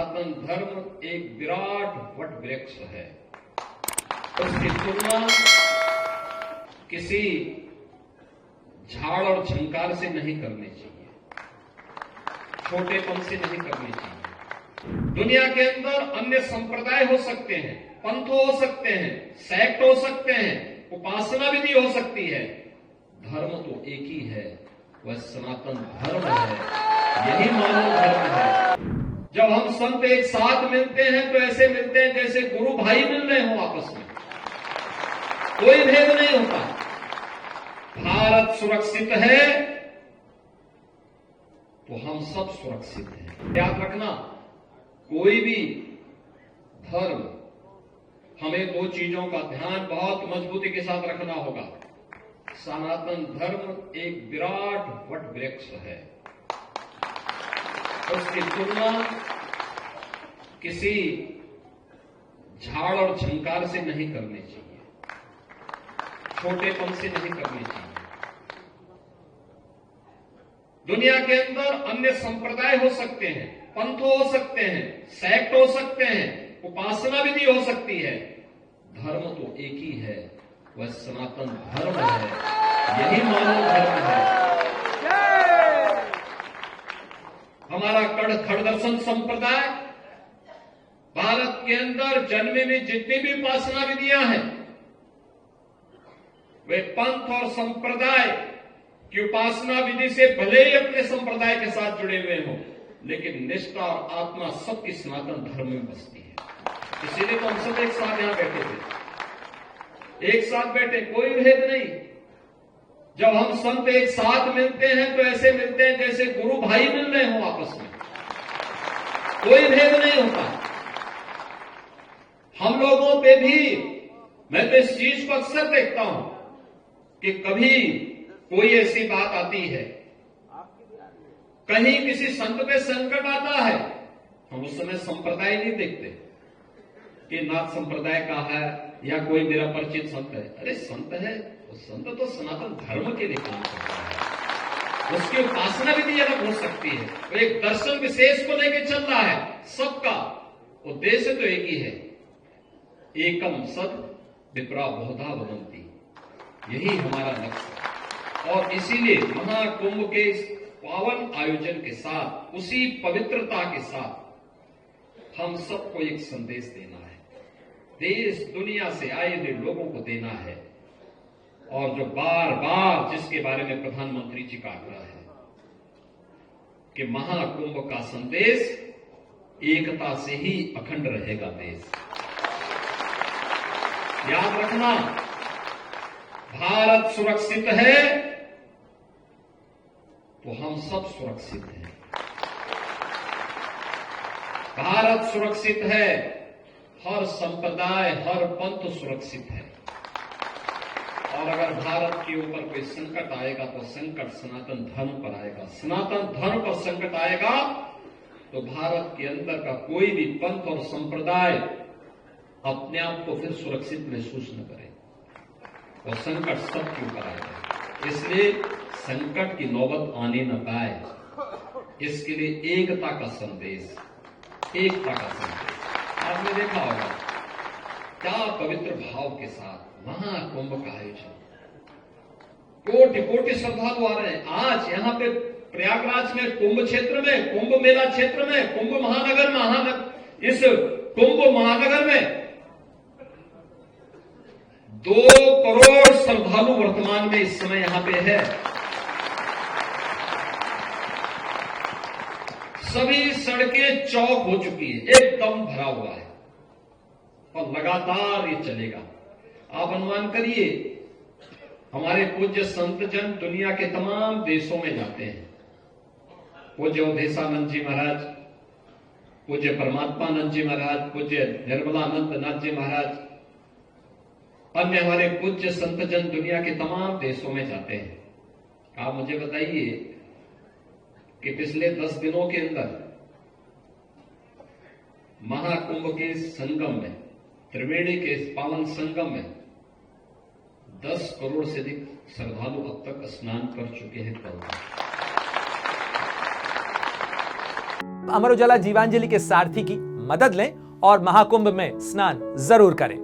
सनातन धर्म एक विराट वट वृक्ष है। उसकी तुलना किसी झाड़ और झंकार से नहीं करनी चाहिए, छोटेपन से नहीं करनी चाहिए। दुनिया के अंदर अन्य संप्रदाय हो सकते हैं, पंथ हो सकते हैं, सेक्ट हो सकते हैं, उपासना विधि हो सकती है, धर्म तो एक ही है, वह सनातन धर्म है। यही मानव धर्म है। जब हम संत एक साथ मिलते हैं तो ऐसे मिलते हैं जैसे गुरु भाई मिल रहे हो आपस में, कोई भेद नहीं होता। भारत सुरक्षित है तो हम सब सुरक्षित हैं। याद रखना, कोई भी धर्म, हमें दो चीजों का ध्यान बहुत मजबूती के साथ रखना होगा। सनातन धर्म एक विराट वट वृक्ष है। उसकी तुलना किसी झाड़ और झंकार से नहीं करनी चाहिए, छोटेपन से नहीं करनी चाहिए। दुनिया के अंदर अन्य संप्रदाय हो सकते हैं, पंथ हो सकते हैं, सेक्ट हो सकते हैं, उपासना विधि हो सकती है, धर्म तो एक ही है, वह सनातन धर्म है। यही मानव धर्म है। हमारा खड़दर्शन संप्रदाय भारत के अंदर जन्मे में जितनी भी उपासना विधियां हैं, वे पंथ और संप्रदाय की उपासना विधि से भले ही अपने संप्रदाय के साथ जुड़े हुए हों, लेकिन निष्ठा और आत्मा सबकी सनातन धर्म में बसती है। इसीलिए तो हम सब एक साथ यहां बैठे थे, एक साथ बैठे, कोई भेद नहीं। जब हम संत एक साथ मिलते हैं तो ऐसे मिलते हैं जैसे गुरु भाई मिल रहे हो आपस में, कोई भेद नहीं होता। हम लोगों पे भी, मैं तो इस चीज को अक्सर देखता हूं कि कभी कोई ऐसी बात आती है, कहीं किसी संत पे संकट आता है, हम उस समय संप्रदाय नहीं देखते कि नाथ संप्रदाय का है या कोई मेरा परिचित संत है। अरे संत है, वो संत तो सनातन धर्म के लिए काम करता है, उसकी उपासना विधि अलग हो सकती है, वो एक दर्शन विशेष को लेकर चल रहा है। सबका उद्देश्य तो एक ही है, एकम सद विप्रा बहुधा वदंती, यही हमारा लक्ष्य है। और इसीलिए महाकुंभ के इस पावन आयोजन के साथ, उसी पवित्रता के साथ हम सबको एक संदेश देना है, देश दुनिया से आए हुए लोगों को देना है। और जो बार बार जिसके बारे में प्रधानमंत्री जी का आग्रह है कि महाकुंभ का संदेश एकता से ही अखंड रहेगा देश। याद रखना, भारत सुरक्षित है तो हम सब सुरक्षित हैं। भारत सुरक्षित है, हर संप्रदाय, हर पंथ सुरक्षित है। और अगर भारत के ऊपर कोई संकट आएगा तो संकट सनातन धर्म पर आएगा। सनातन धर्म पर संकट आएगा तो भारत के अंदर का कोई भी पंथ और संप्रदाय अपने आप को फिर सुरक्षित महसूस न करे, और संकट सबके ऊपर आएगा। इसलिए संकट की नौबत आने न पाए, इसके लिए एकता का संदेश, एकता का संदेश। आपने देखा होगा क्या पवित्र भाव के साथ महाकुंभ का आयोजन, कोटि कोटि श्रद्धालु आ रहे हैं। आज यहां पे प्रयागराज में कुंभ क्षेत्र में, कुंभ मेला क्षेत्र में, कुंभ महानगर, इस कुंभ महानगर में 2 करोड़ श्रद्धालु वर्तमान में इस समय यहां पे है। सभी सड़कें चौक हो चुकी है, एकदम भरा हुआ है और लगातार ये चलेगा। आप अनुमान करिए, हमारे पूज्य संत जन दुनिया के तमाम देशों में जाते हैं। पूज्य अवधेशानंद जी महाराज, पूज्य परमात्मानंद जी महाराज, पूज्य निर्मलानंद नाथ जी महाराज, अन्य हमारे पूज्य संत जन दुनिया के तमाम देशों में जाते हैं। आप मुझे बताइए कि पिछले 10 दिनों के अंदर महाकुंभ के संगम में, त्रिवेणी के पावन संगम में 10 करोड़ से अधिक श्रद्धालु अब तक स्नान कर चुके हैं। आप अमर उजाला जीवांजलि के सारथी की मदद लें और महाकुंभ में स्नान जरूर करें।